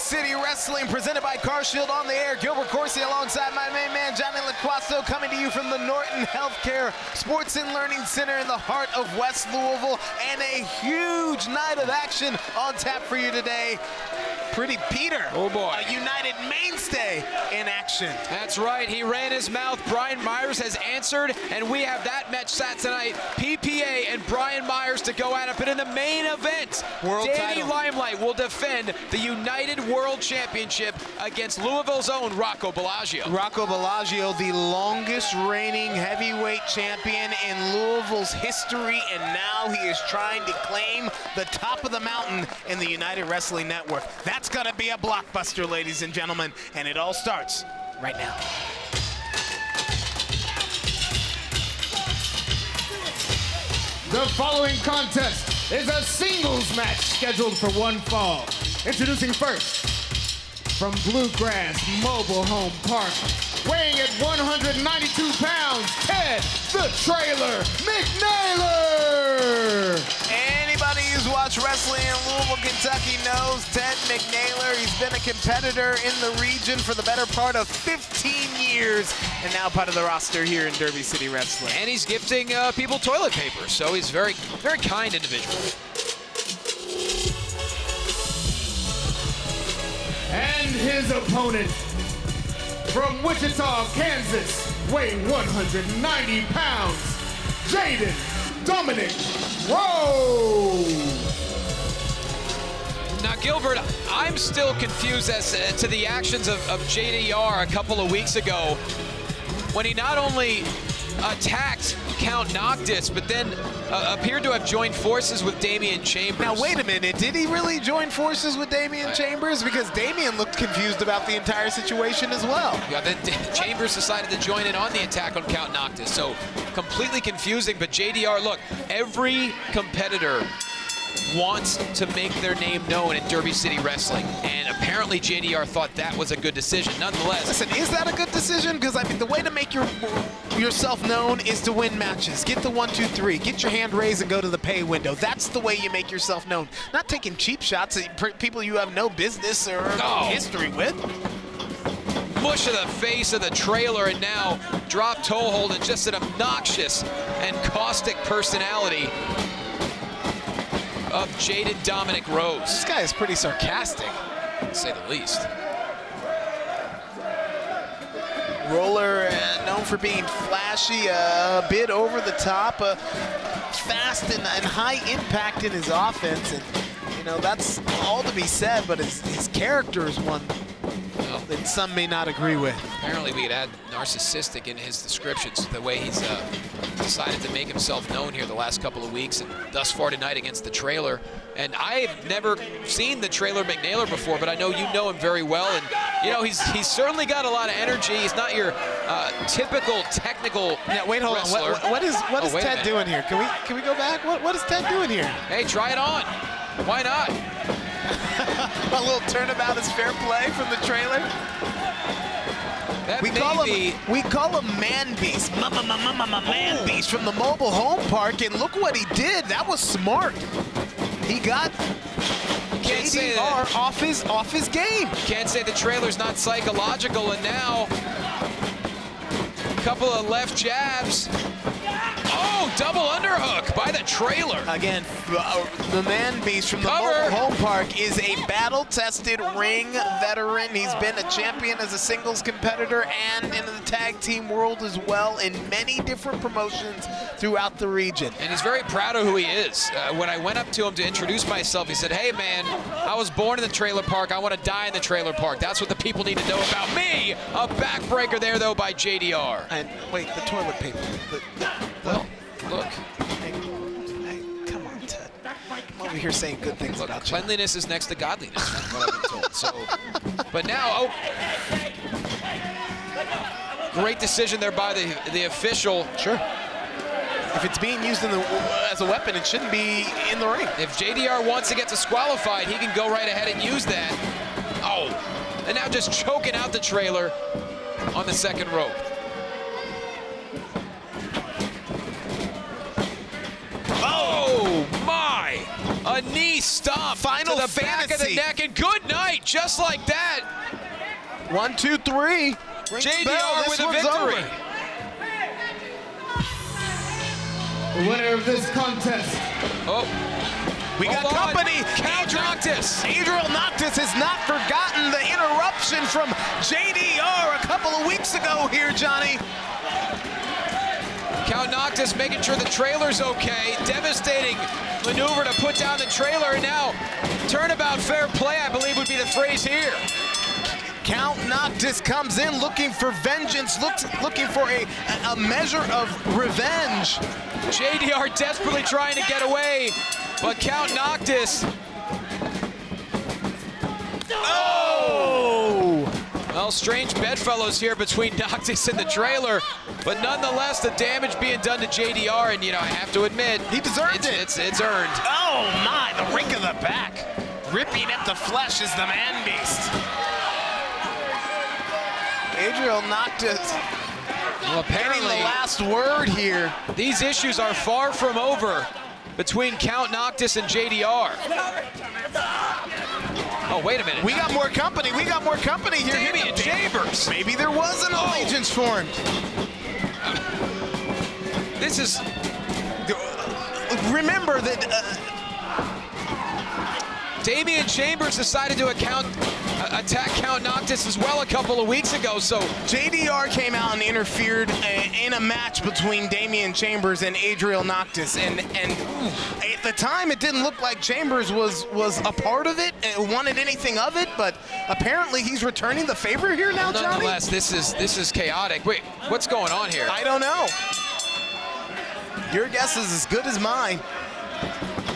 City Wrestling, presented by CarShield on the air. Gilbert Corsi alongside my main man, Johnnie LaQuasto, coming to you from the Norton Healthcare Sports and Learning Center in the heart of West Louisville, and a huge night of action on tap for you today. Pretty Peter, oh boy, a United mainstay in action. That's right, he ran his mouth. Brian Myers has answered, and we have that match set tonight. PPA and Brian Myers to go at it, but in the main event, Danny Limelight will defend the United World Championship against Louisville's own Rocco Bellagio. Rocco Bellagio, the longest reigning heavyweight champion in Louisville's history, and now he is trying to claim the top of the mountain in the United Wrestling Network. That's gonna be a blockbuster, ladies and gentlemen, and it all starts right now. The following contest is a singles match scheduled for one fall. Introducing first, from Bluegrass Mobile Home Park, weighing at 192 pounds, Ted the Trailer McNaler! Anybody who's watched wrestling in Louisville, Kentucky knows Ted McNaler. He's been a competitor in the region for the better part of 15 years, and now part of the roster here in Derby City Wrestling. And he's gifting people toilet paper, so he's very, very kind individual. And his opponent, from Wichita, Kansas, weighing 190 pounds, Jayden, Dominic, Whoa! Now, Gilbert, I'm still confused as to the actions of JDR a couple of weeks ago when he not only attacked Count Noctis, but then appeared to have joined forces with Damian Chambers. Now, wait a minute. Did he really join forces with Damian Chambers? Because Damian looked confused about the entire situation as well. Yeah, then Chambers decided to join in on the attack on Count Noctis. So, completely confusing. But JDR, look, every competitor wants to make their name known in Derby City Wrestling, and apparently JDR thought that was a good decision. Nonetheless, listen, is that a good decision? Because I mean, the way to make yourself known is to win matches. Get the 1, 2, 3. Get your hand raised and go to the pay window. That's the way you make yourself known. Not taking cheap shots at people you have no business or history with. Mush to the face of the trailer, and now drop toe hold, and just an obnoxious and caustic personality of Jayden Dominic Rose. This guy is pretty sarcastic, to say the least. Roller, known for being flashy, a bit over the top, fast and high impact in his offense, and you know that's all to be said. But his character is one that some may not agree with. Apparently, we could add narcissistic in his descriptions, the way he's decided to make himself known here the last couple of weeks, and thus far tonight against the trailer. And I've never seen the trailer McNaler before, but I know you know him very well, and you know he's certainly got a lot of energy. He's not your typical technical wrestler. What is Ted doing here? Can we go back? What is Ted doing here? Hey, try it on. Why not? A little turnabout is fair play from the trailer. We call him Man Beast, Man Beast from the Mobile Home Park, and look what he did. That was smart. He got JDR off his game. Can't say the trailer's not psychological, and now a couple of left jabs. Oh, double underhook by the trailer. Again, the Man Beast from the Mobile Home Park is a battle-tested ring veteran. He's been a champion as a singles competitor and in the tag team world as well in many different promotions throughout the region. And he's very proud of who he is. When I went up to him to introduce myself, he said, "Hey man, I was born in the trailer park. I want to die in the trailer park. That's what the people need to know about me." A backbreaker there, though, by JDR. And wait, the toilet paper. Well, look. Hey, come on, Ted. I'm over here saying good things about you. Cleanliness is next to godliness, from what I've been told. So, but now, great decision there by the official. Sure. If it's being used as a weapon, it shouldn't be in the ring. If JDR wants to get disqualified, he can go right ahead and use that. Oh, and now just choking out the trailer on the second rope. Oh, my! A knee stomp Final to the back of the fantasy. neck, and good night, just like that. 1, 2, 3. JDR with a victory. The winner of this contest. Oh, We got hold on. company. Count Noctis. Adriel Noctis has not forgotten the interruption from JDR a couple of weeks ago here, Johnny. Count Noctis making sure the trailer's okay. Devastating maneuver to put down the trailer, and now turnabout fair play, I believe, would be the phrase here. Count Noctis comes in looking for vengeance, looking for a measure of revenge. JDR desperately trying to get away, but Count Noctis. Oh! Well, strange bedfellows here between Noctis and the trailer, but nonetheless, the damage being done to JDR, and I have to admit, He deserved it. It's earned. Oh my, the rink of the back. Ripping at the flesh is the man beast. Adriel Noctis Well, getting apparently, the last word here. these issues are far from over between Count Noctis and JDR. Oh, wait a minute. We got more company. We got more company here. Damian Chambers. Maybe there was an allegiance formed. This is Remember that Damian Chambers decided to attack Count Noctis as well a couple of weeks ago, so JDR came out and interfered in a match between Damian Chambers and Adriel Noctis, and at the time it didn't look like Chambers was a part of it, wanted anything of it, but apparently he's returning the favor here now, Johnny. nonetheless, this is chaotic. Wait, what's going on here? I don't know. Your guess is as good as mine.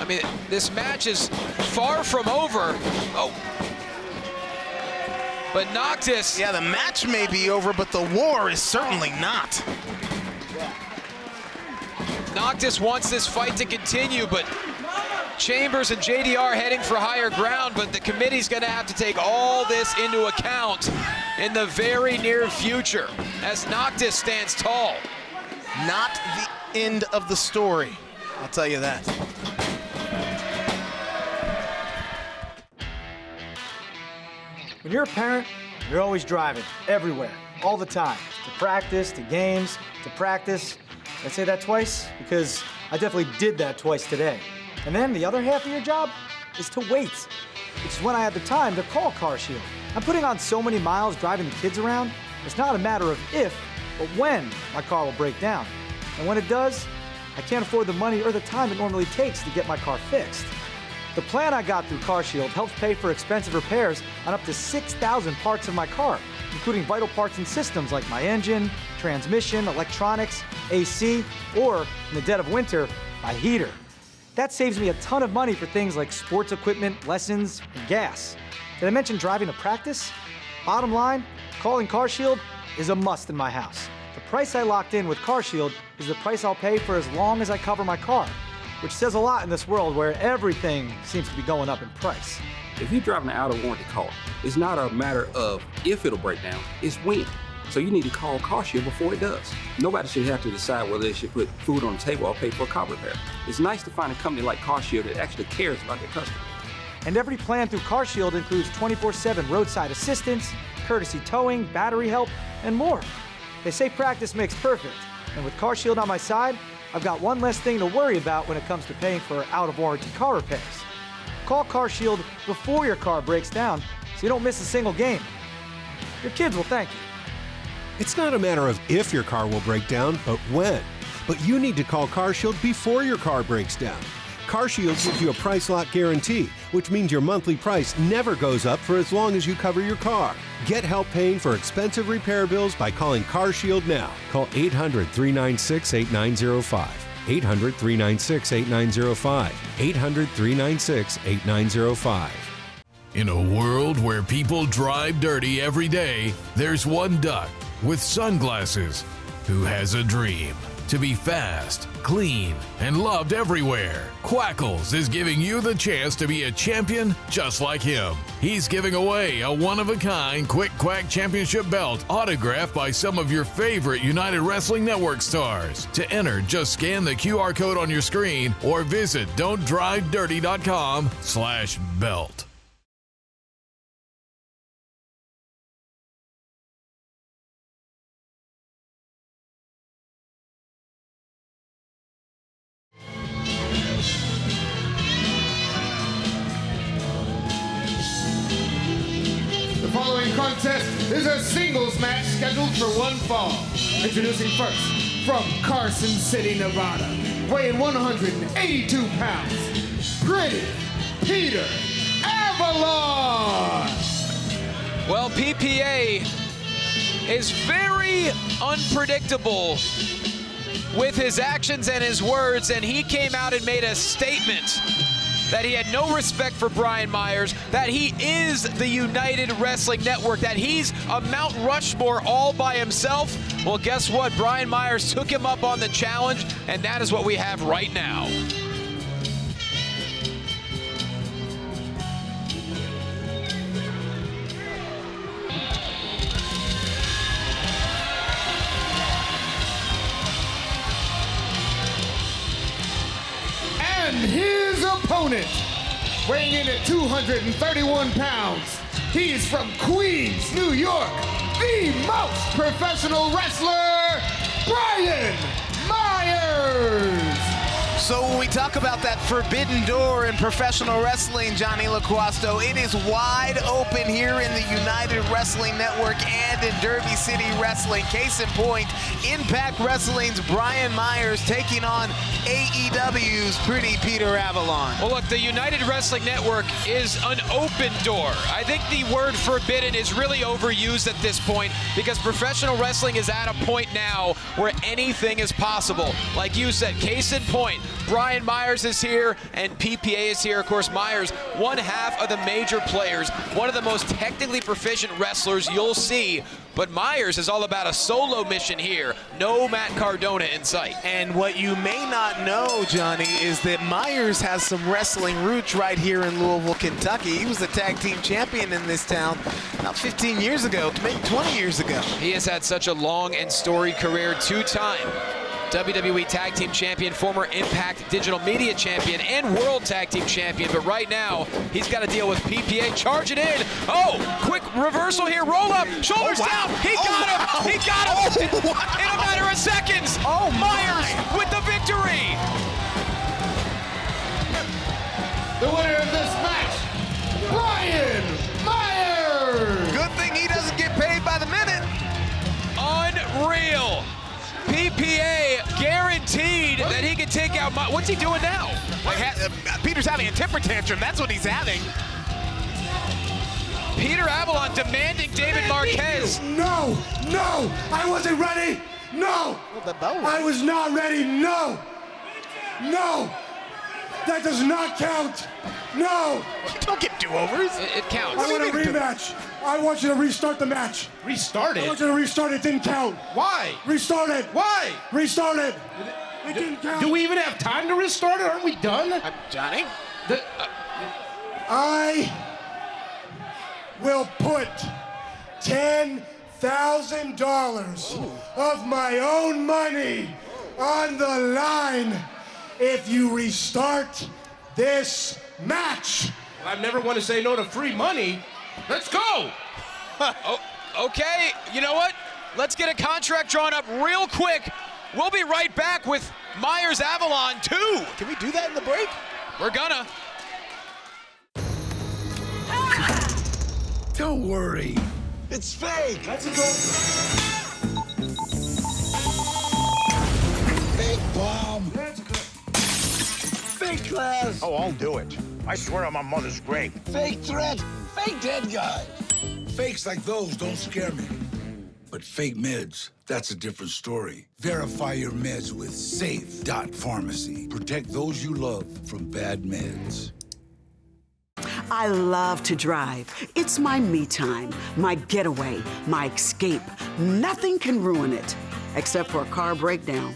I mean, this match is far from over. Oh. But Noctis, Yeah, the match may be over, but the war is certainly not. Noctis wants this fight to continue, but Chambers and JDR heading for higher ground, but the committee's going to have to take all this into account in the very near future as Noctis stands tall. Not the end of the story, I'll tell you that. When you're a parent, you're always driving, everywhere, all the time. To practice, to games, to practice. Did I say that twice? Because I definitely did that twice today. And then the other half of your job is to wait. Which is when I had the time to call CarShield. I'm putting on so many miles driving the kids around, it's not a matter of if, but when my car will break down. And when it does, I can't afford the money or the time it normally takes to get my car fixed. The plan I got through CarShield helps pay for expensive repairs on up to 6,000 parts of my car, including vital parts and systems like my engine, transmission, electronics, AC, or, in the dead of winter, my heater. That saves me a ton of money for things like sports equipment, lessons, and gas. Did I mention driving to practice? Bottom line, calling CarShield is a must in my house. The price I locked in with CarShield is the price I'll pay for as long as I cover my car, which says a lot in this world where everything seems to be going up in price. If you're driving an out-of-warranty car, it's not a matter of if it'll break down, it's when. So you need to call CarShield before it does. Nobody should have to decide whether they should put food on the table or pay for a car repair. It's nice to find a company like CarShield that actually cares about their customers. And every plan through CarShield includes 24/7 roadside assistance, courtesy towing, battery help, and more. They say practice makes perfect, and with CarShield on my side, I've got one less thing to worry about when it comes to paying for out-of-warranty car repairs. Call CarShield before your car breaks down so you don't miss a single game. Your kids will thank you. It's not a matter of if your car will break down, but when. But you need to call CarShield before your car breaks down. CarShield gives you a price lock guarantee, which means your monthly price never goes up for as long as you cover your car. Get help paying for expensive repair bills by calling CarShield now. Call 800-396-8905. 800-396-8905. 800-396-8905. In a world where people drive dirty every day, there's one duck with sunglasses who has a dream. To be fast, clean, and loved everywhere, Quackles is giving you the chance to be a champion just like him. He's giving away a one-of-a-kind Quick Quack Championship belt autographed by some of your favorite United Wrestling Network stars. To enter, just scan the QR code on your screen or visit don'tdrivedirty.com/belt. The following contest is a singles match scheduled for one fall. Introducing first, from Carson City, Nevada, weighing 182 pounds, Pretty Peter Avalon. Well, PPA is very unpredictable with his actions and his words, and he came out and made a statement that he had no respect for Brian Myers, that he is the United Wrestling Network, that he's a Mount Rushmore all by himself. Well, guess what? Brian Myers took him up on the challenge, and that is what we have right now. And his opponent, weighing in at 231 pounds, he's from Queens, New York, the most professional wrestler, Brian Myers. So when we talk about that forbidden door in professional wrestling, Johnny LaQuasto, it is wide open here in the United Wrestling Network and in Derby City Wrestling. Case in point, Impact Wrestling's Brian Myers taking on AEW's Pretty Peter Avalon. Well, look, the United Wrestling Network is an open door. I think the word forbidden is really overused at this point because professional wrestling is at a point now where anything is possible. Like you said, case in point, Brian Myers is here and PPA is here. Of course, Myers, one half of the major players, one of the most technically proficient wrestlers you'll see. But Myers is all about a solo mission here. No Matt Cardona in sight. And what you may not know, Johnny, is that Myers has some wrestling roots right here in Louisville, Kentucky. He was the tag team champion in this town about 15 years ago, maybe 20 years ago. He has had such a long and storied career, two-time WWE Tag Team Champion, former Impact Digital Media Champion, and World Tag Team Champion. But right now, he's got to deal with PPA charging in. Oh, quick reversal here, roll up, shoulders down. He got him. He got him in a matter of seconds. Oh, Myers with the victory. The winner of this match, Brian Myers. Good thing he doesn't get paid by the minute. Unreal. PPA guaranteed that he can take out what's he doing now? Peter's having a temper tantrum. That's what he's having. Peter Avalon demanding David Marquez. No, I wasn't ready. No, I was not ready. No, that does not count. No. You don't get do-overs. It counts. I want a rematch. I want you to restart the match. Restart I it? want you to restart it. It didn't count. Why? Restart it. Why? Restart it. It didn't count. Do we even have time to restart it? Aren't we done? Johnny? I will put $10,000 of my own money on the line if you restart this match. I've never want to say no to free money. Let's go. Oh, okay, you know what? Let's get a contract drawn up real quick. We'll be right back with Myers Avalon 2. Can we do that in the break? We're gonna. Don't worry. It's fake. That's a Fake bomb. That's good. Fake class. Oh, I'll do it. I swear on my mother's grave. Fake threat. Fake dead guy. Fakes like those don't scare me. But fake meds, that's a different story. Verify your meds with Safe.Pharmacy. Protect those you love from bad meds. I love to drive. It's my me time, my getaway, my escape. Nothing can ruin it, except for a car breakdown.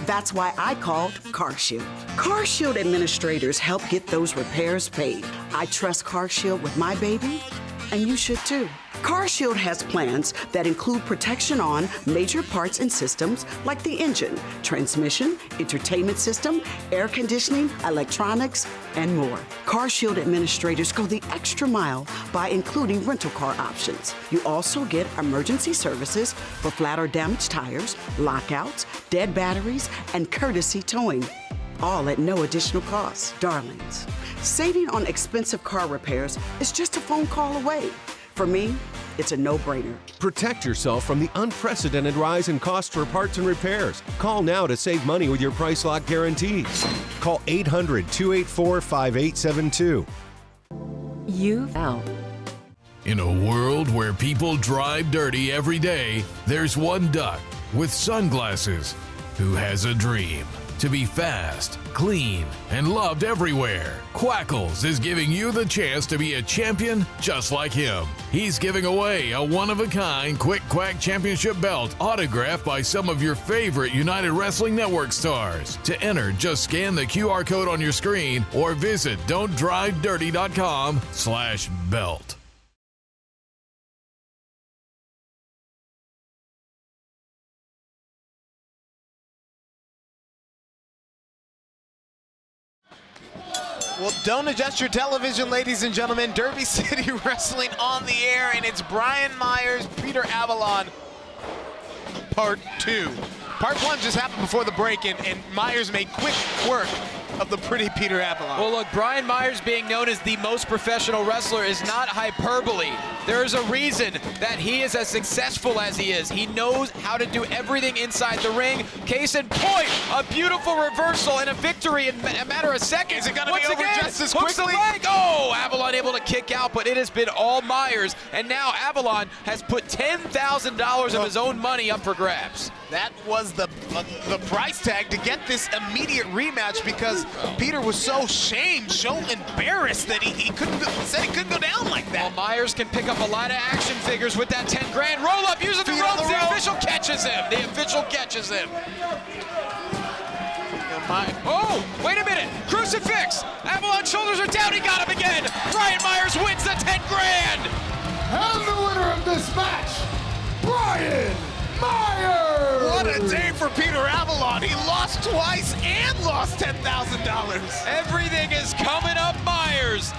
That's why I called CarShield. CarShield administrators help get those repairs paid. I trust CarShield with my baby, and you should too. CarShield has plans that include protection on major parts and systems like the engine, transmission, entertainment system, air conditioning, electronics, and more. CarShield administrators go the extra mile by including rental car options. You also get emergency services for flat or damaged tires, lockouts, dead batteries, and courtesy towing, all at no additional cost. Darlings, saving on expensive car repairs is just a phone call away. For me, it's a no-brainer. Protect yourself from the unprecedented rise in costs for parts and repairs. Call now to save money with your price lock guarantees. Call 800-284-5872. You've out. In a world where people drive dirty every day, there's one duck with sunglasses who has a dream to be fast, clean, and loved everywhere. Quackles is giving you the chance to be a champion just like him. He's giving away a one-of-a-kind Quick Quack Championship belt autographed by some of your favorite United Wrestling Network stars. To enter, just scan the QR code on your screen or visit don'tdrivedirty.com/belt. Well, don't adjust your television, ladies and gentlemen. Derby City Wrestling on the air, and it's Brian Myers, Peter Avalon, part 2. Part 1 just happened before the break, and Myers made quick work of the pretty Peter Avalon. Well, look, Brian Myers being known as the most professional wrestler is not hyperbole. There is a reason that he is as successful as he is. He knows how to do everything inside the ring. Case in point, a beautiful reversal and a victory in a matter of seconds. Is it going to be over just as quickly? Hooks the leg. Oh, Avalon able to kick out, but it has been all Myers. And now Avalon has put $10,000 of his own money up for grabs. That was the price tag to get this immediate rematch, because Peter was so embarrassed that he couldn't go down like that. Well, Myers can pick up a lot of action figures with that 10 grand roll up, using the ropes. The official catches him. The official catches him. Oh, wait a minute. Crucifix. Avalon's shoulders are down. He got him again. Brian Myers wins the 10 grand. And the winner of this match, Brian Myers! What a day for Peter Avalon. He lost twice and lost $10,000. Everything is coming up Myers.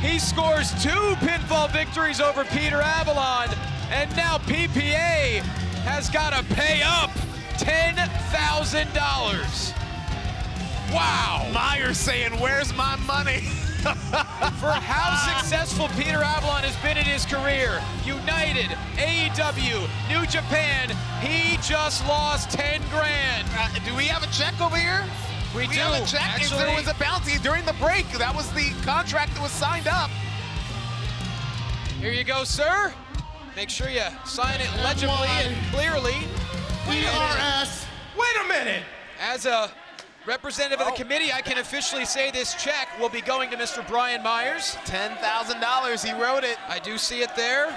He scores 2 pinfall victories over Peter Avalon, and now PPA has got to pay up $10,000. Wow. Myers saying, where's my money? For how successful Peter Avalon has been in his career, United, AEW, New Japan, he just lost 10 grand. Do we have a check over here? We do. Have a check. Actually, there was a bounty during the break. That was the contract that was signed up. Here you go, sir. Make sure you sign it legibly and clearly. PRS. Wait a minute. As a representative of the committee, I can officially say this check will be going to Mr. Brian Myers. $10,000, he wrote it. I do see it there.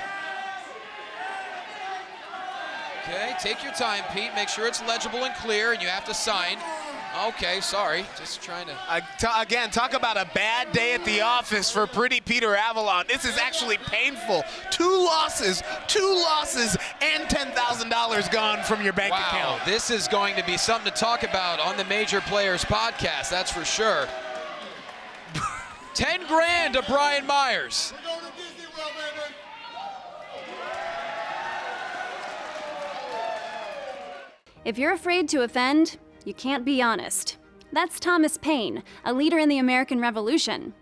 Okay, take your time, Pete. Make sure it's legible and clear, and you have to sign. Okay, sorry, just trying to. Again, talk about a bad day at the office for pretty Peter Avalon. This is actually painful. 2 losses, and $10,000 gone from your bank account. Wow, this is going to be something to talk about on the Major Players podcast, that's for sure. 10 grand to Brian Myers. If you're afraid to offend, you can't be honest. That's Thomas Paine, a leader in the American Revolution.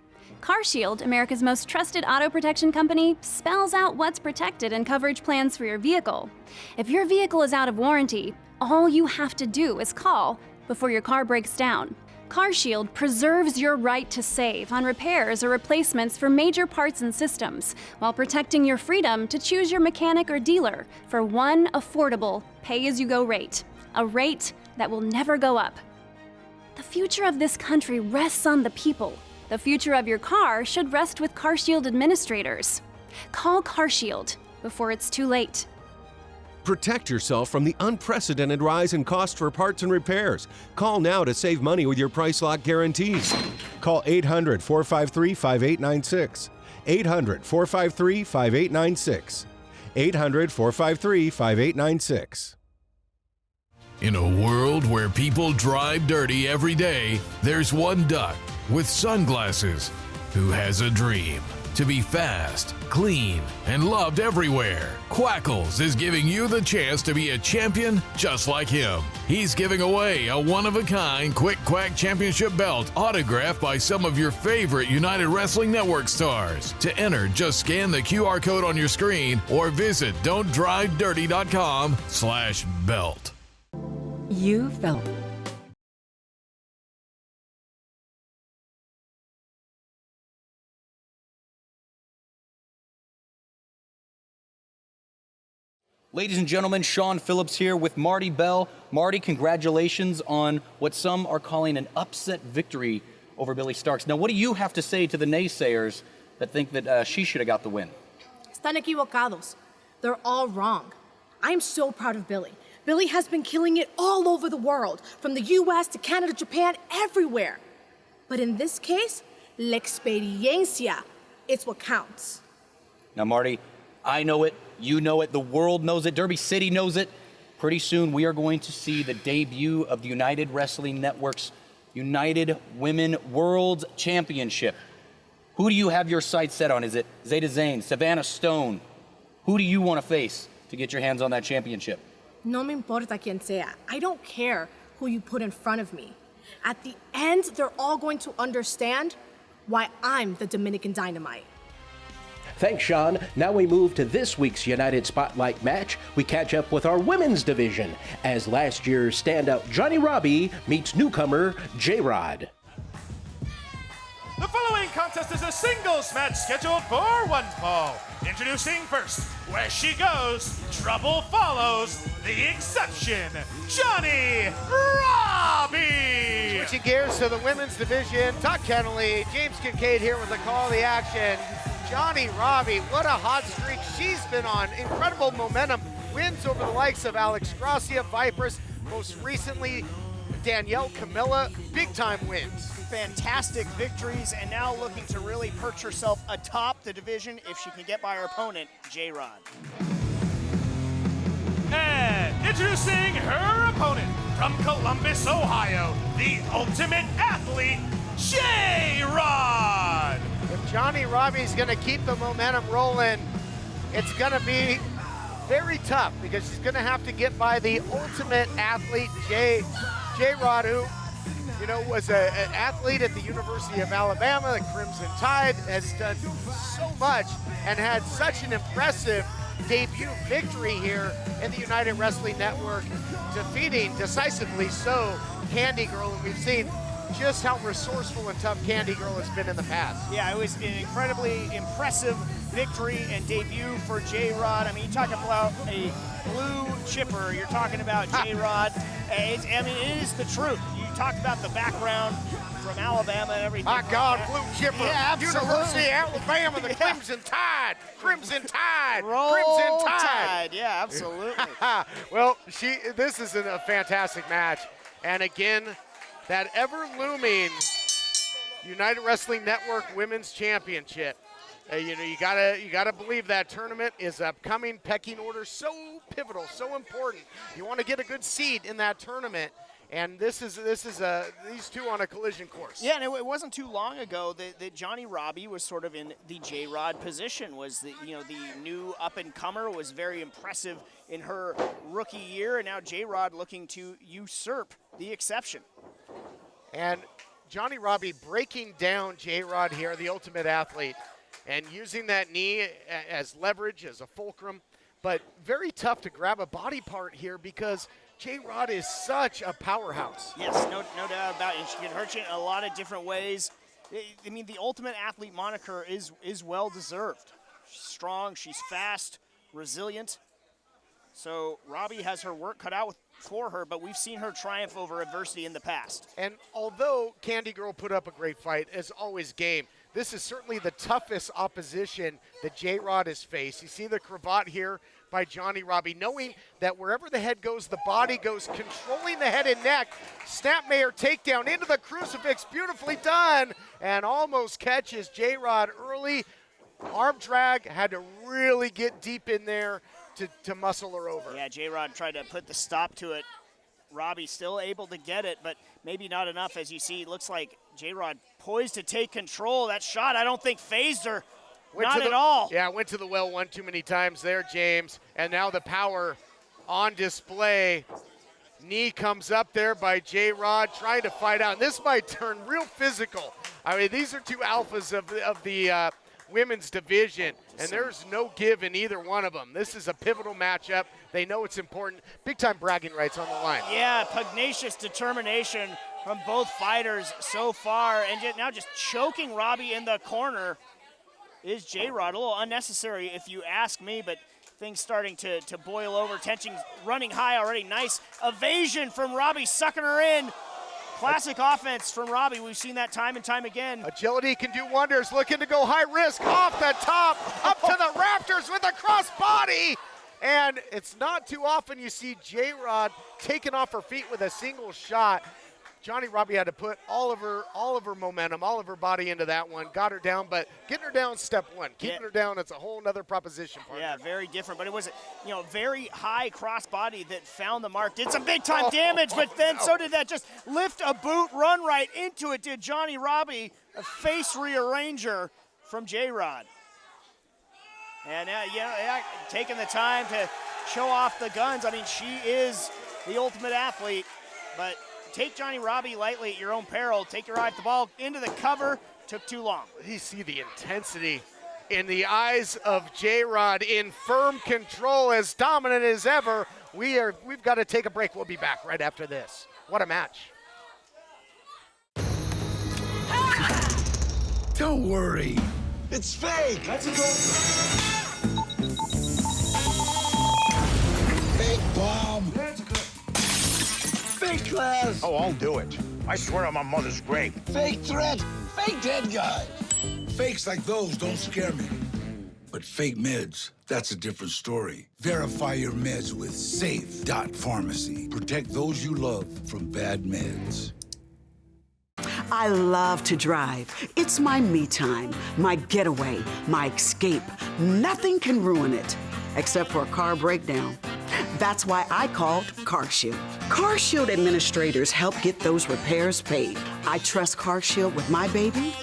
CarShield, America's most trusted auto protection company, spells out what's protected in coverage plans for your vehicle. If your vehicle is out of warranty, all you have to do is call before your car breaks down. CarShield preserves your right to save on repairs or replacements for major parts and systems, while protecting your freedom to choose your mechanic or dealer for one affordable pay-as-you-go rate. A rate that will never go up. The future of this country rests on the people. The future of your car should rest with CarShield administrators. Call CarShield before it's too late. Protect yourself from the unprecedented rise in cost for parts and repairs. Call now to save money with your price lock guarantees. Call 800-453-5896. 800-453-5896. 800-453-5896. In a world where people drive dirty every day, there's one duck with sunglasses who has a dream to be fast, clean, and loved everywhere. Quackles is giving you the chance to be a champion just like him. He's giving away a one-of-a-kind Quick Quack Championship belt autographed by some of your favorite United Wrestling Network stars. To enter, just scan the QR code on your screen or visit don'tdrivedirty.com/belt. You felt. Ladies and gentlemen, Sean Phillips here with Marty Bell. Marty, congratulations on what some are calling an upset victory over Billy Starks. Now, what do you have to say to the naysayers that think that she should have got the win? Están equivocados. They're all wrong. I'm so proud of Billy. Billy has been killing it all over the world, from the US to Canada, Japan, everywhere. But in this case, la experiencia is what counts. Now, Marty, I know it, you know it, the world knows it, Derby City knows it. Pretty soon we are going to see the debut of the United Wrestling Network's United Women World Championship. Who do you have your sights set on? Is it Zeta Zane, Savannah Stone? Who do you want to face to get your hands on that championship? No me importa quien sea. I don't care who you put in front of me. At the end, they're all going to understand why I'm the Dominican Dynamite. Thanks, Sean. Now we move to this week's United Spotlight match. We catch up with our women's division as last year's standout Johnnie Robbie meets newcomer J-Rod. The following contest is a singles match scheduled for one fall. Introducing first, where she goes, trouble follows, the exception, Johnnie Robbie! Switching gears to the women's division, Tuck Kennelly, James Kincaid here with the call of the action. Johnnie Robbie, what a hot streak she's been on. Incredible momentum, wins over the likes of Alex Gracia, Vipers, most recently Danielle Camilla, big time wins. Fantastic victories, and now looking to really perch herself atop the division if she can get by her opponent, J-Rod. And introducing her opponent from Columbus, Ohio, the ultimate athlete, J-Rod! If Johnnie Robbie's gonna keep the momentum rolling, it's gonna be very tough because she's gonna have to get by the ultimate athlete, J-Rod, who was an athlete at the University of Alabama, the Crimson Tide, has done so much and had such an impressive debut victory here in the United Wrestling Network, defeating decisively so Candy Girl, and we've seen just how resourceful and tough Candy Girl has been in the past. Yeah, it was an incredibly impressive victory and debut for J-Rod. I mean, you talk about a blue chipper, you're talking about J-Rod. It is the truth. You talked about the background from Alabama and everything. My God, blue chipper. Yeah, absolutely. University of Alabama, the Crimson Tide. Crimson Tide. Roll Crimson Tide. Yeah, absolutely. Well, this is a fantastic match. And again, that ever-looming United Wrestling Network Women's Championship. You gotta believe that tournament is upcoming. Pecking order so pivotal, so important. You want to get a good seed in that tournament, and this is these two on a collision course. Yeah, and it wasn't too long ago that Johnnie Robbie was sort of in the J-Rod position. Was the new up-and-comer, was very impressive in her rookie year, and now J-Rod looking to usurp the exception. And Johnnie Robbie breaking down J-Rod here, the ultimate athlete, and using that knee as leverage, as a fulcrum, but very tough to grab a body part here because J-Rod is such a powerhouse. Yes, no doubt about it. She can hurt you in a lot of different ways. I mean, the ultimate athlete moniker is well-deserved. She's strong, she's fast, resilient. So Robbie has her work cut out for her, but we've seen her triumph over adversity in the past. And although Candy Girl put up a great fight, as always game, this is certainly the toughest opposition that J-Rod has faced. You see the cravat here by Johnnie Robbie, knowing that wherever the head goes, the body goes, controlling the head and neck. Snapmare takedown into the crucifix, beautifully done, and almost catches J-Rod early. Arm drag, had to really get deep in there to muscle her over. Yeah, J-Rod tried to put the stop to it. Robbie still able to get it, but maybe not enough. As you see, it looks like J-Rod poised to take control. That shot, I don't think phased her. Not at all. Yeah, went to the well one too many times there, James. And now the power on display. Knee comes up there by J-Rod, trying to fight out. And this might turn real physical. I mean, these are two alphas of the women's division, and there's no give in either one of them. This is a pivotal matchup. They know it's important. Big-time bragging rights on the line. Yeah, pugnacious determination from both fighters so far, and now just choking Robbie in the corner is J-Rod. A little unnecessary if you ask me, but things starting to boil over. Tension running high already. Nice evasion from Robbie, sucking her in. Classic offense from Robbie. We've seen that time and time again. Agility can do wonders. Looking to go high risk off the top, up to the rafters with a cross body. And it's not too often you see J-Rod taken off her feet with a single shot. Johnnie Robbie had to put all of her momentum, all of her body into that one. Got her down, but getting her down, step one. Keeping her down, it's a whole nother proposition. Partner. Yeah, very different. But it was, very high cross body that found the mark. Did some big time damage, but then so did that. Just lift a boot, run right into it. Did Johnnie Robbie, a face rearranger from J-Rod. And taking the time to show off the guns. I mean, she is the ultimate athlete, but take Johnnie Robbie lightly at your own peril. Take your eye off the ball into the cover. Took too long. You see the intensity in the eyes of J-Rod, in firm control, as dominant as ever. We've got to take a break. We'll be back right after this. What a match. Don't worry. It's fake. That's a good. Fake bomb. That's good. Fake class. Oh, I'll do it. I swear on my mother's grave. Fake threat. Fake dead guy. Fakes like those don't scare me. But fake meds, that's a different story. Verify your meds with Safe.Pharmacy. Protect those you love from bad meds. I love to drive. It's my me time, my getaway, my escape. Nothing can ruin it, except for a car breakdown. That's why I called CarShield. CarShield administrators help get those repairs paid. I trust CarShield with my baby,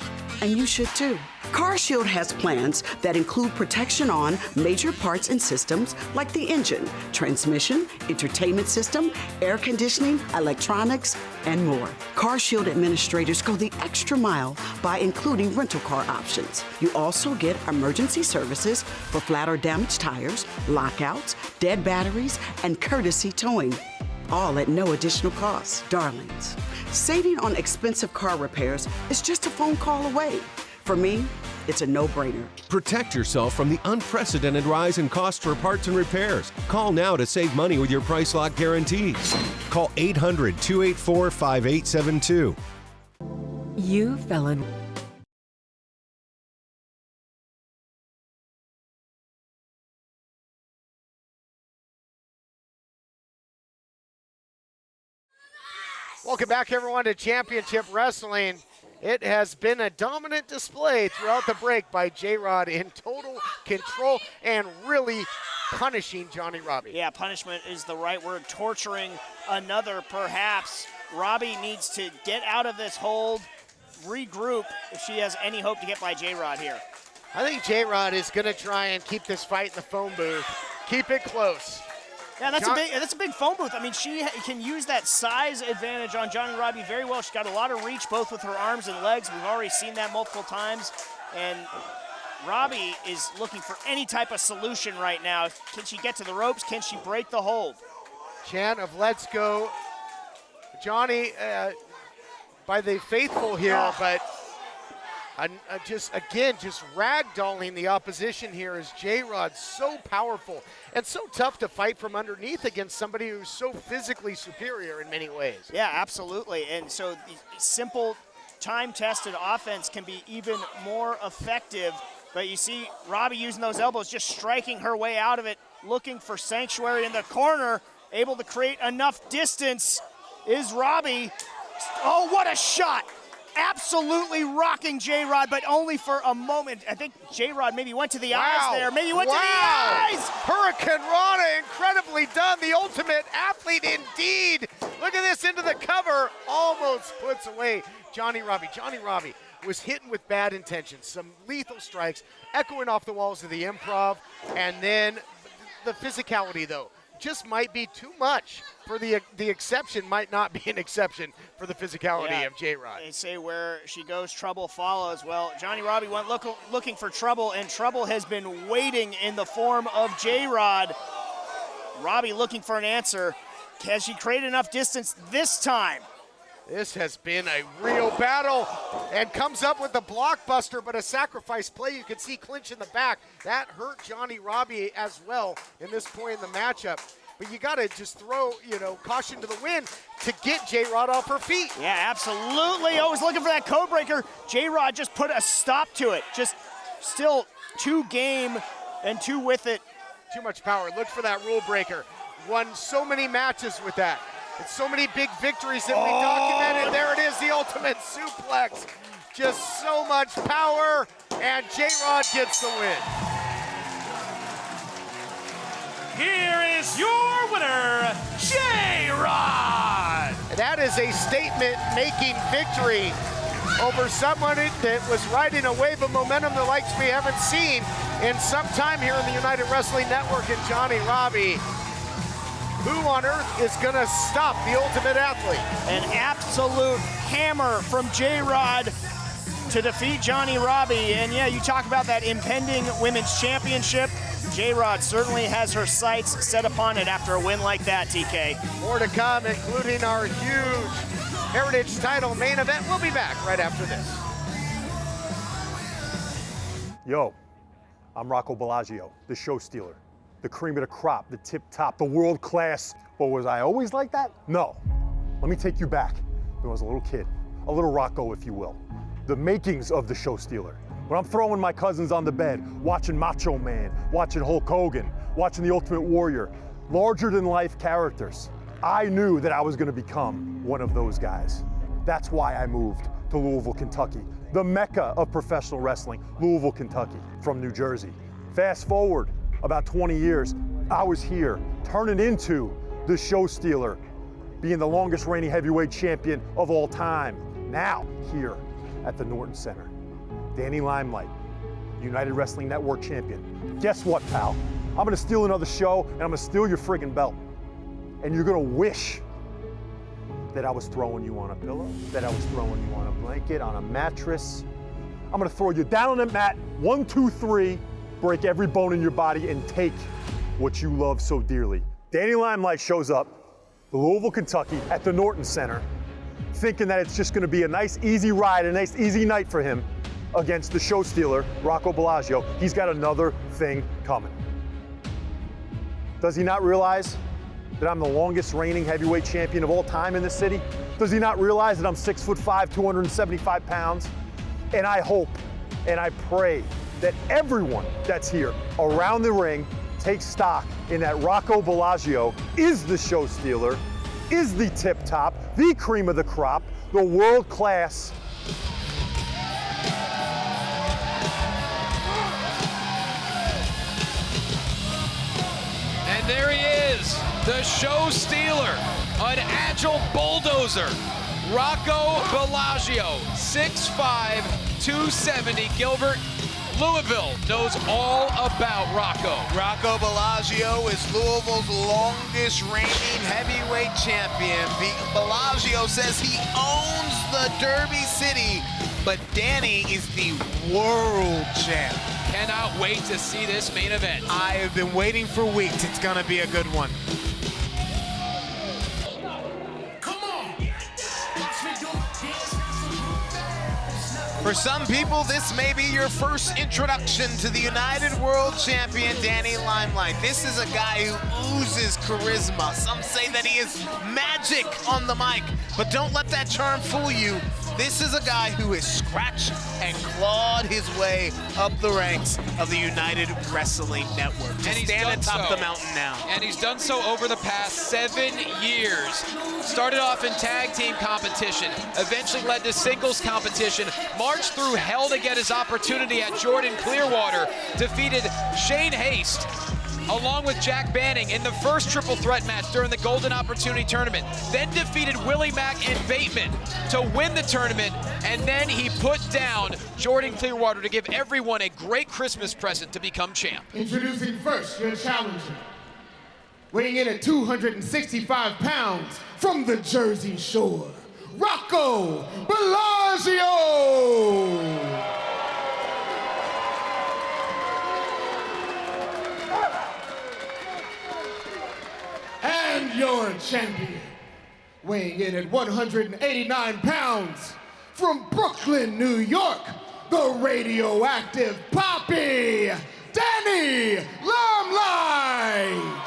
and you should too. CarShield has plans that include protection on major parts and systems like the engine, transmission, entertainment system, air conditioning, electronics, and more. CarShield administrators go the extra mile by including rental car options. You also get emergency services for flat or damaged tires, lockouts, dead batteries, and courtesy towing. All at no additional cost. Darlings, saving on expensive car repairs is just a phone call away. For me, it's a no-brainer. Protect yourself from the unprecedented rise in costs for parts and repairs. Call now to save money with your price lock guarantees. Call 800-284-5872. You fell in. Welcome back, everyone, to Championship Wrestling. It has been a dominant display throughout the break by J-Rod, in total control and really punishing Johnnie Robbie. Yeah, punishment is the right word. Torturing another, perhaps. Robbie needs to get out of this hold, regroup if she has any hope to get by J-Rod here. I think J-Rod is going to try and keep this fight in the phone booth. Keep it close. Yeah, that's a big phone booth. I mean, she can use that size advantage on Johnnie Robbie very well. She's got a lot of reach, both with her arms and legs. We've already seen that multiple times. And Robbie is looking for any type of solution right now. Can she get to the ropes? Can she break the hold? Chant of let's go. Johnnie by the faithful here, but just ragdolling the opposition here is J-Rod. So powerful and so tough to fight from underneath against somebody who's so physically superior in many ways. Yeah, absolutely. And so simple time-tested offense can be even more effective. But you see Robbie using those elbows, just striking her way out of it, looking for sanctuary in the corner, able to create enough distance. Is Robbie. Oh, what a shot. Absolutely rocking J-Rod, but only for a moment. I think J-Rod maybe went to the eyes there. Maybe went to the eyes. Hurricane Rana, incredibly done. The ultimate athlete indeed. Look at this into the cover. Almost puts away Johnnie Robbie. Johnnie Robbie was hitting with bad intentions. Some lethal strikes, echoing off the walls of the Improv. And then the physicality, though, just might be too much for the exception might not be an exception for the physicality of J-Rod. They say where she goes, trouble follows. Well, Johnnie Robbie went looking for trouble, and trouble has been waiting in the form of J-Rod. Robbie looking for an answer. Has she created enough distance this time? This has been a real battle, and comes up with the blockbuster, but a sacrifice play. You can see clinch in the back. That hurt Johnnie Robbie as well in this point in the matchup. But you got to just throw, caution to the wind to get J-Rod off her feet. Yeah, absolutely. Always looking for that code breaker. J-Rod just put a stop to it. Just still too game and too with it. Too much power. Look for that rule breaker. Won so many matches with that. It's so many big victories that we documented. There it is, the ultimate suplex. Just so much power, and J-Rod gets the win. Here is your winner, J-Rod! That is a statement-making victory over someone that was riding a wave of momentum the likes we haven't seen in some time here in the United Wrestling Network, and Johnnie Robbie. Who on earth is going to stop the ultimate athlete? An absolute hammer from J-Rod to defeat Johnnie Robbie. And yeah, you talk about that impending women's championship. J-Rod certainly has her sights set upon it after a win like that, TK. More to come, including our huge Heritage title main event. We'll be back right after this. Yo, I'm Rocco Bellagio, the show stealer. The cream of the crop, the tip top, the world class. But was I always like that? No. Let me take you back when I was a little kid, a little Rocco, if you will. The makings of the show stealer. When I'm throwing my cousins on the bed, watching Macho Man, watching Hulk Hogan, watching the Ultimate Warrior, larger than life characters, I knew that I was gonna become one of those guys. That's why I moved to Louisville, Kentucky, the mecca of professional wrestling, Louisville, Kentucky, from New Jersey. Fast forward about 20 years, I was here, turning into the show stealer, being the longest reigning heavyweight champion of all time. Now, here at the Norton Center, Danny Limelight, United Wrestling Network champion. Guess what, pal? I'm gonna steal another show, and I'm gonna steal your friggin' belt. And you're gonna wish that I was throwing you on a pillow, that I was throwing you on a blanket, on a mattress. I'm gonna throw you down on that mat, 1, 2, 3, break every bone in your body and take what you love so dearly. Danny Limelight shows up, Louisville, Kentucky, at the Norton Center, thinking that it's just gonna be a nice, easy ride, a nice, easy night for him against the show stealer, Rocco Bellagio. He's got another thing coming. Does he not realize that I'm the longest reigning heavyweight champion of all time in this city? Does he not realize that I'm 6'5", 275 pounds? And I hope and I pray that everyone that's here around the ring takes stock in that Rocco Bellagio is the show stealer, is the tip top, the cream of the crop, the world class. And there he is, the show stealer, an agile bulldozer, Rocco Bellagio, 6'5", 270, Gilbert. Louisville knows all about Rocco. Rocco Bellagio is Louisville's longest reigning heavyweight champion. Bellagio says he owns the Derby City, but Danny is the world champ. Cannot wait to see this main event. I have been waiting for weeks. It's gonna be a good one. For some people, this may be your first introduction to the United World Champion, Danny Limelight. This is a guy who oozes charisma. Some say that he is magic on the mic, but don't let that charm fool you. This is a guy who has scratched and clawed his way up the ranks of the United Wrestling Network. And he's stand atop so. the mountain now. And he's done so over the past 7 years. Started off in tag team competition, eventually led to singles competition, marched through hell to get his opportunity at Jordan Clearwater, defeated Shane Haste, along with Jack Banning in the first triple threat match during the Golden Opportunity Tournament, then defeated Willie Mack and Bateman to win the tournament, and then he put down Jordan Clearwater to give everyone a great Christmas present to become champ. Introducing first your challenger, weighing in at 265 pounds from the Jersey Shore, Rocco Bellagio! And your champion, weighing in at 189 pounds, from Brooklyn, New York, the radioactive Poppy, Danny Limelight!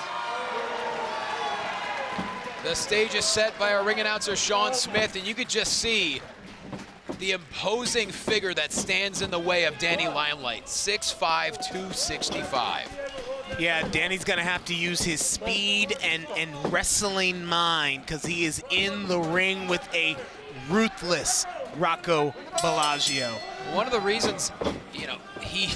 The stage is set by our ring announcer, Sean Smith, and you could just see the imposing figure that stands in the way of Danny Limelight, 6'5", 265. Yeah, Danny's gonna have to use his speed and wrestling mind, because he is in the ring with a ruthless Rocco Bellagio. One of the reasons, you know, he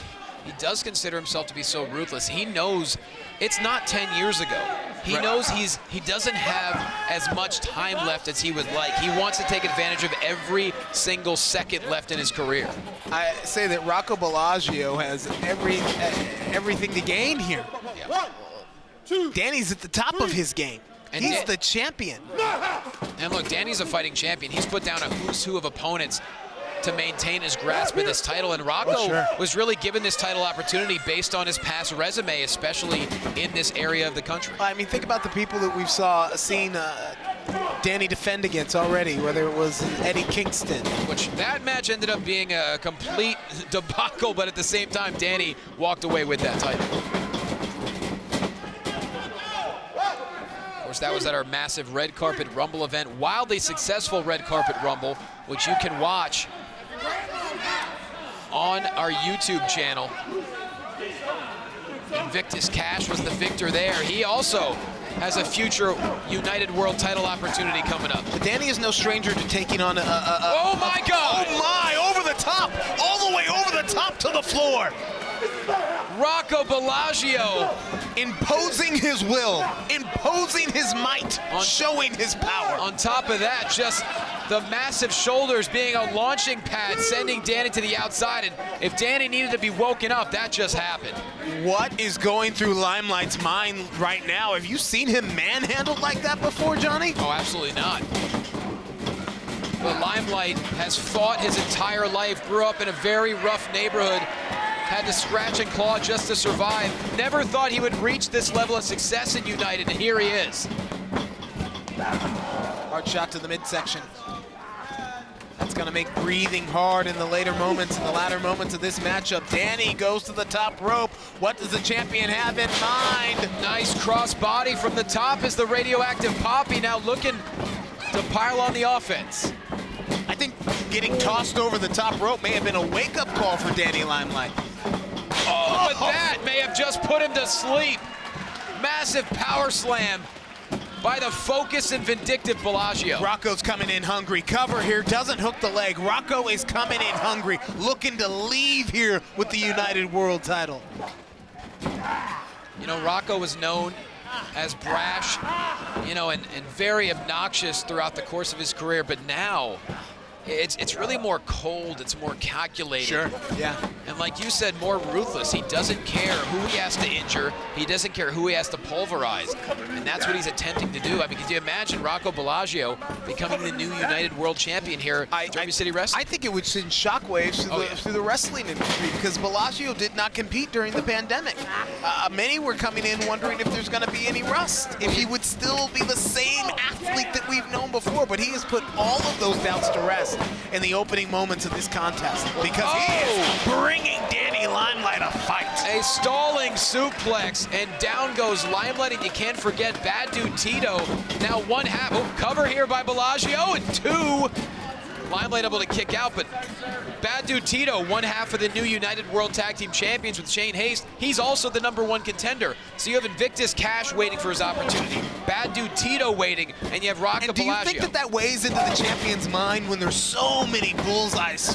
does consider himself to be so ruthless, he knows it's not 10 years ago. He knows he doesn't have as much time left as he would like. He wants to take advantage of every single second left in his career. I say that Rocco Bellagio has everything to gain here. Yeah. Danny's at the top of his game. And he's the champion. And look, Danny's a fighting champion. He's put down a who's who of opponents to maintain his grasp of this title, and Rocco was really given this title opportunity based on his past resume, especially in this area of the country. I mean, think about the people that we've seen Danny defend against already, whether it was Eddie Kingston. Which that match ended up being a complete debacle, but at the same time, Danny walked away with that title. Of course, that was at our massive Red Carpet Rumble event, wildly successful Red Carpet Rumble, which you can watch on our YouTube channel. Invictus Cash was the victor there. He also has a future United World title opportunity coming up. But Danny is no stranger to taking on oh my God! Oh my, over the top! All the way over the top to the floor! Rocco Bellagio imposing his will, imposing his might, showing his power. On top of that, just the massive shoulders being a launching pad, sending Danny to the outside. And if Danny needed to be woken up, that just happened. What is going through Limelight's mind right now? Have you seen him manhandled like that before, Johnny? Oh, absolutely not. But Limelight has fought his entire life, grew up in a very rough neighborhood, had to scratch and claw just to survive. Never thought he would reach this level of success in United, and here he is. Hard shot to the midsection. That's gonna make breathing hard in the later moments, in the latter moments of this matchup. Danny goes to the top rope. What does the champion have in mind? Nice cross body from the top as the radioactive Poppy now looking to pile on the offense. I think getting tossed over the top rope may have been a wake-up call for Danny Limelight. Oh, but that may have just put him to sleep. Massive power slam by the focused and vindictive Bellagio. Rocco's coming in hungry. Cover here, doesn't hook the leg. Rocco is coming in hungry, looking to leave here with the United World title. You know, Rocco was known as brash, you know, and very obnoxious throughout the course of his career, but now it's really more cold, it's more calculated. Sure, yeah. And like you said, more ruthless. He doesn't care who he has to injure. He doesn't care who he has to pulverize. And that's what he's attempting to do. I mean, could you imagine Rocco Bellagio becoming the new United World Champion here at Derby City Wrestling? I think it would send shockwaves through the wrestling industry, because Bellagio did not compete during the pandemic. Many were coming in wondering if there's going to be any rust, if he would still be the same athlete that we've known before, but he has put all of those doubts to rest in the opening moments of this contest, because he is bringing Danny Limelight a fight. A stalling suplex, and down goes Limelight, and you can't forget Bad Dude Tito. Now one half, cover here by Bellagio, and two Limelight able to kick out, but Bad Dude Tito, one half of the new United World Tag Team Champions with Shane Haste, he's also the #1 contender. So you have Invictus Cash waiting for his opportunity, Bad Dude Tito waiting, and you have Rocco And do you Bellagio. think that weighs into the champion's mind when there's so many bullseyes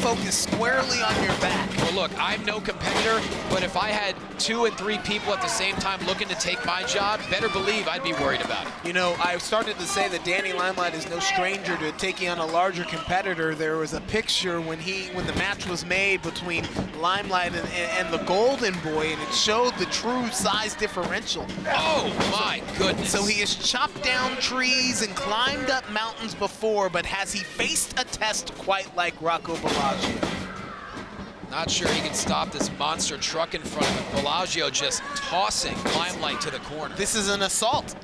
focused squarely on your back? Well, look, I'm no competitor, but if I had 2 and 3 people at the same time looking to take my job, better believe I'd be worried about it. You know, I started to say that Danny Limelight is no stranger to taking on a larger competitor. There was a picture when the match was made between Limelight and the Golden Boy, and it showed the true size differential. Oh my goodness. So he has chopped down trees and climbed up mountains before, but has he faced a test quite like Rocco Bellagio? Not sure he can stop this monster truck in front of him. Bellagio just tossing Limelight to the corner. This is an assault.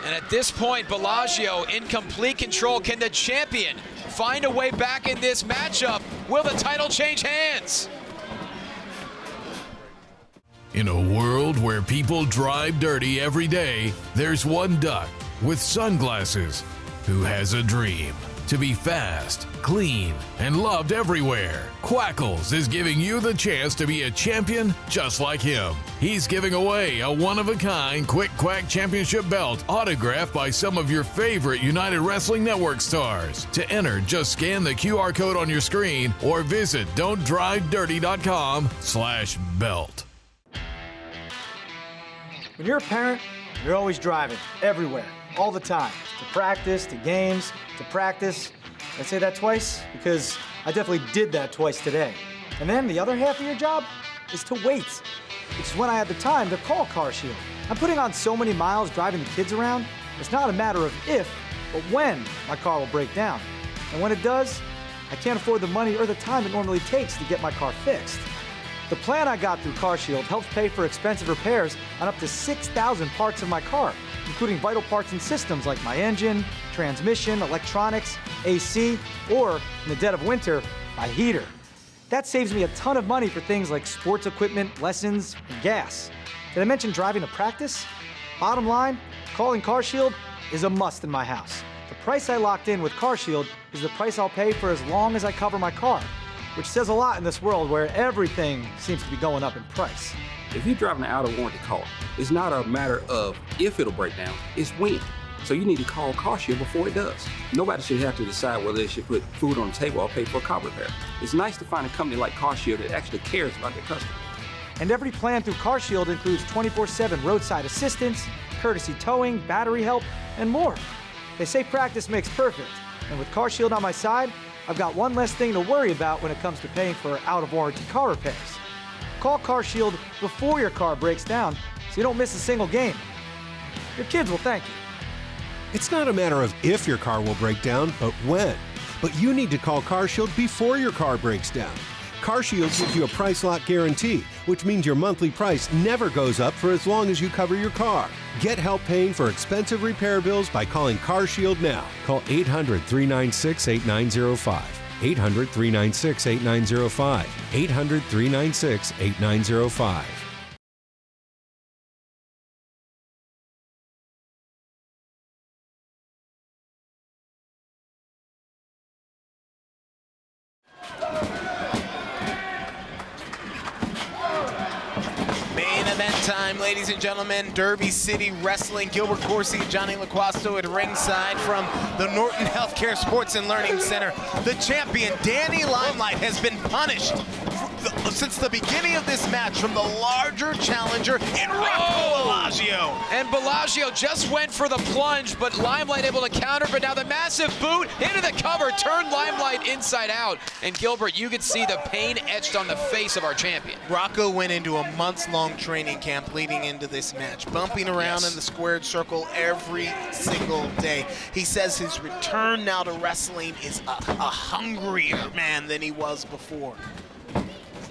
And at this point, Bellagio in complete control. Can the champion find a way back in this matchup? Will the title change hands? In a world where people drive dirty every day, there's one duck with sunglasses who has a dream to be fast, clean, and loved everywhere. Quackles is giving you the chance to be a champion just like him. He's giving away a one-of-a-kind Quick Quack Championship belt autographed by some of your favorite United Wrestling Network stars. To enter, just scan the QR code on your screen or visit don'tdrivedirty.com/belt. When you're a parent, you're always driving, everywhere, all the time. To practice, to games, to practice. I say that twice because I definitely did that twice today. And then the other half of your job is to wait. Which is when I have the time to call CarShield. I'm putting on so many miles driving the kids around, it's not a matter of if, but when my car will break down. And when it does, I can't afford the money or the time it normally takes to get my car fixed. The plan I got through CarShield helps pay for expensive repairs on up to 6,000 parts of my car, including vital parts and systems like my engine, transmission, electronics, AC, or, in the dead of winter, my heater. That saves me a ton of money for things like sports equipment, lessons, and gas. Did I mention driving to practice? Bottom line, calling CarShield is a must in my house. The price I locked in with CarShield is the price I'll pay for as long as I cover my car, which says a lot in this world where everything seems to be going up in price. If you're driving an out-of-warranty car, it's not a matter of if it'll break down, it's when. So you need to call CarShield before it does. Nobody should have to decide whether they should put food on the table or pay for a car repair. It's nice to find a company like CarShield that actually cares about their customers. And every plan through CarShield includes 24/7 roadside assistance, courtesy towing, battery help, and more. They say practice makes perfect, and with CarShield on my side, I've got one less thing to worry about when it comes to paying for out-of-warranty car repairs. Call CarShield before your car breaks down so you don't miss a single game. Your kids will thank you. It's not a matter of if your car will break down, but when. But you need to call CarShield before your car breaks down. CarShield gives you a price lock guarantee, which means your monthly price never goes up for as long as you cover your car. Get help paying for expensive repair bills by calling CarShield now. Call 800-396-8905. 800-396-8905. 800-396-8905. Time, ladies and gentlemen, Derby City Wrestling. Gilbert Corsi, Johnnie LaQuasto at ringside from the Norton Healthcare Sports and Learning Center. The champion, Danny Limelight, has been punished since the beginning of this match from the larger challenger in Rocco Bellagio. And Bellagio just went for the plunge, but Limelight able to counter, but now the massive boot into the cover turned Limelight inside out. And Gilbert, you could see the pain etched on the face of our champion. Rocco went into a months-long training camp leading into this match, bumping around in the squared circle every single day. He says his return now to wrestling is a hungrier man than he was before.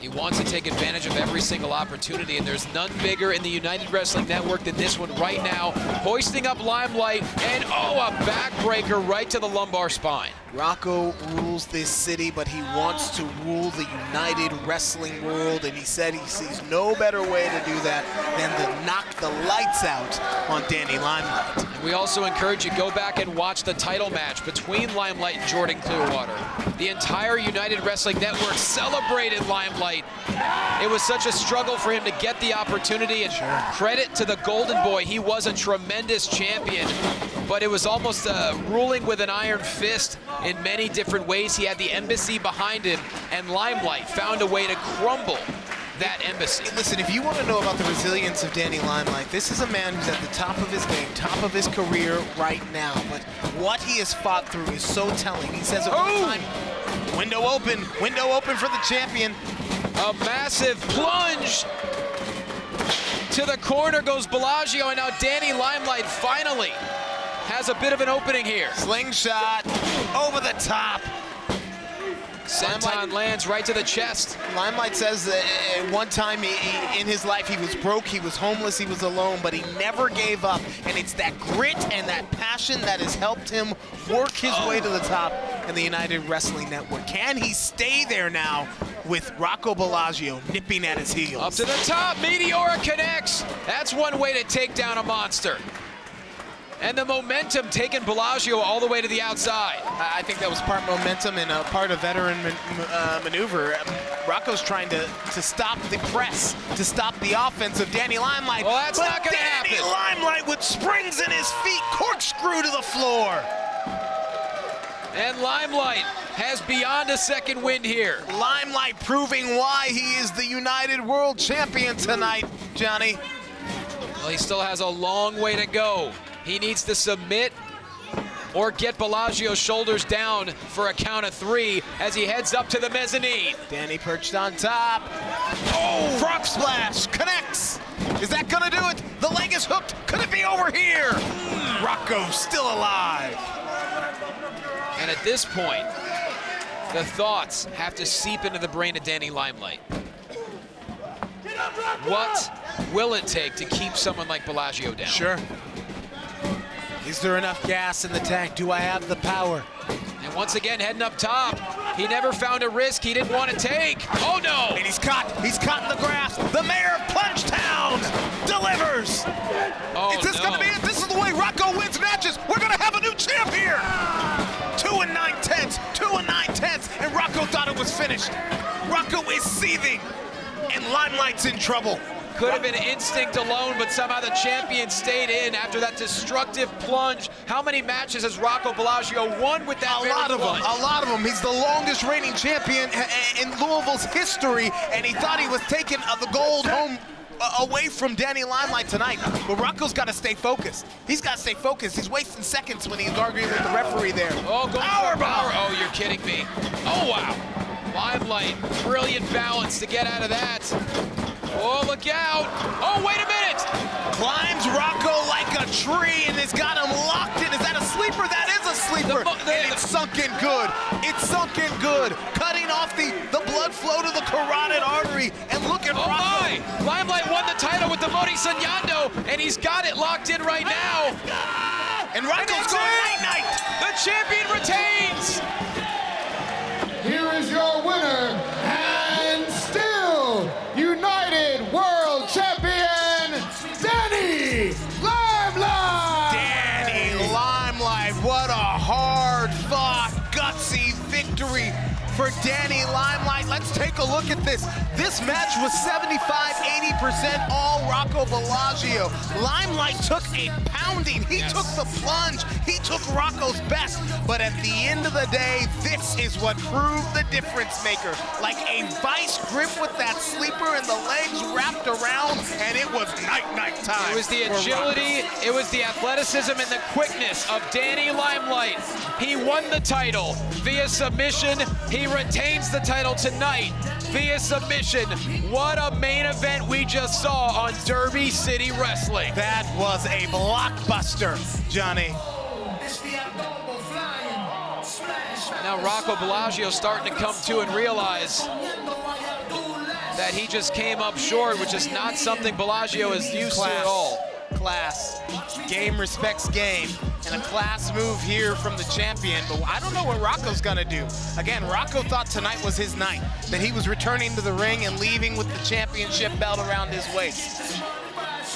He wants to take advantage of every single opportunity, and there's none bigger in the United Wrestling Network than this one right now. Hoisting up Limelight, and oh, a backbreaker right to the lumbar spine. Rocco rules this city, but he wants to rule the United Wrestling world, and he said he sees no better way to do that than to knock the lights out on Danny Limelight. We also encourage you, go back and watch the title match between Limelight and Jordan Clearwater. The entire United Wrestling Network celebrated Limelight. It was such a struggle for him to get the opportunity, and credit to the Golden Boy. He was a tremendous champion, but it was almost ruling with an iron fist in many different ways. He had the embassy behind him, and Limelight found a way to crumble that embassy. Listen, if you want to know about the resilience of Danny Limelight, this is a man who's at the top of his game, top of his career right now. But what he has fought through is so telling. He says it all the time. Window open for the champion. A massive plunge. To the corner goes Bellagio, and now Danny Limelight finally has a bit of an opening here. Slingshot over the top. Senton lands right to the chest. Limelight says that at one time in his life he was broke, he was homeless, he was alone, but he never gave up. And it's that grit and that passion that has helped him work his way to the top in the United Wrestling Network. Can he stay there now with Rocco Bellagio nipping at his heels? Up to the top, Meteora connects. That's one way to take down a monster. And the momentum taking Bellagio all the way to the outside. I think that was part momentum and part of veteran maneuver. Rocco's trying to stop the press, to stop the offense of Danny Limelight. Well, that's not going to happen. Danny Limelight with springs in his feet, corkscrew to the floor. And Limelight has beyond a second wind here. Limelight proving why he is the United World Champion tonight, Johnny. Well, he still has a long way to go. He needs to submit or get Bellagio's shoulders down for a count of 3 as he heads up to the mezzanine. Danny perched on top. Oh, frog splash, connects. Is that gonna do it? The leg is hooked. Could it be over here? Rocco still alive. And at this point, the thoughts have to seep into the brain of Danny Limelight. What will it take to keep someone like Bellagio down? Sure. Is there enough gas in the tank? Do I have the power? And once again, heading up top. He never found a risk he didn't want to take. Oh no! And he's caught in the grasp. The mayor of Plungetown delivers. Oh, is this gonna be it? This is the way Rocco wins matches. We're gonna have a new champ here. 2 9/10, 2 9/10, and Rocco thought it was finished. Rocco is seething, and Limelight's in trouble. Could have been instinct alone, but somehow the champion stayed in after that destructive plunge. How many matches has Rocco Bellagio won with that very plunge? A lot of them. He's the longest reigning champion in Louisville's history, and he thought he was taking the gold home away from Danny Limelight tonight. But Rocco's got to stay focused. He's got to stay focused. He's wasting seconds when he's arguing with the referee there. Oh, going for power. Oh, you're kidding me. Oh, wow. Limelight, brilliant balance to get out of that. Oh, look out. Oh, wait a minute. Climbs Rocco like a tree and has got him locked in. Is that a sleeper? That is a sleeper. And it's sunk in good. It's sunk in good. Cutting off the blood flow to the carotid artery. And look at Rocco. My. Limelight won the title with the Modi Sognando, and he's got it locked in right now. And Rocco's going night-night. The champion retains. Here is your winner, and still United World Champion, Danny Limelight! Danny Limelight, what a hard-fought, gutsy victory for Danny Limelight. Let's take a look at this. This match was 75-80% all Rocco Bellagio. Limelight took a pounding. He took the plunge. He took Rocco's best. But at the end of the day, this is what proved the difference maker. Like a vice grip with that sleeper and the legs wrapped around, and it was night-night time. It was the agility, it was the athleticism and the quickness of Danny Limelight. He won the title via submission. He retains the title tonight via submission. What a main event we just saw on Derby City Wrestling. That was a blockbuster, Johnny. Now Rocco Bellagio starting to come to and realize that he just came up short, which is not something Bellagio is used to at all. Class. Game respects game. And a class move here from the champion, but I don't know what Rocco's gonna do. Again, Rocco thought tonight was his night, that he was returning to the ring and leaving with the championship belt around his waist.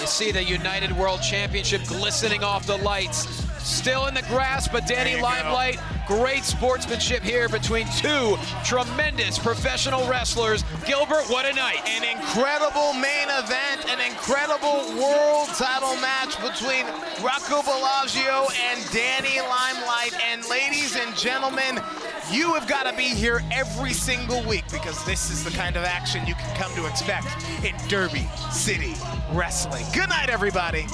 You see the United World Championship glistening off the lights. Still in the grass, but Danny Limelight, great sportsmanship here between two tremendous professional wrestlers. Gilbert, what a night. An incredible main event, an incredible world title match between Rocco Bellagio and Danny Limelight. And ladies and gentlemen, you have got to be here every single week because this is the kind of action you can come to expect in Derby City Wrestling. Good night, everybody.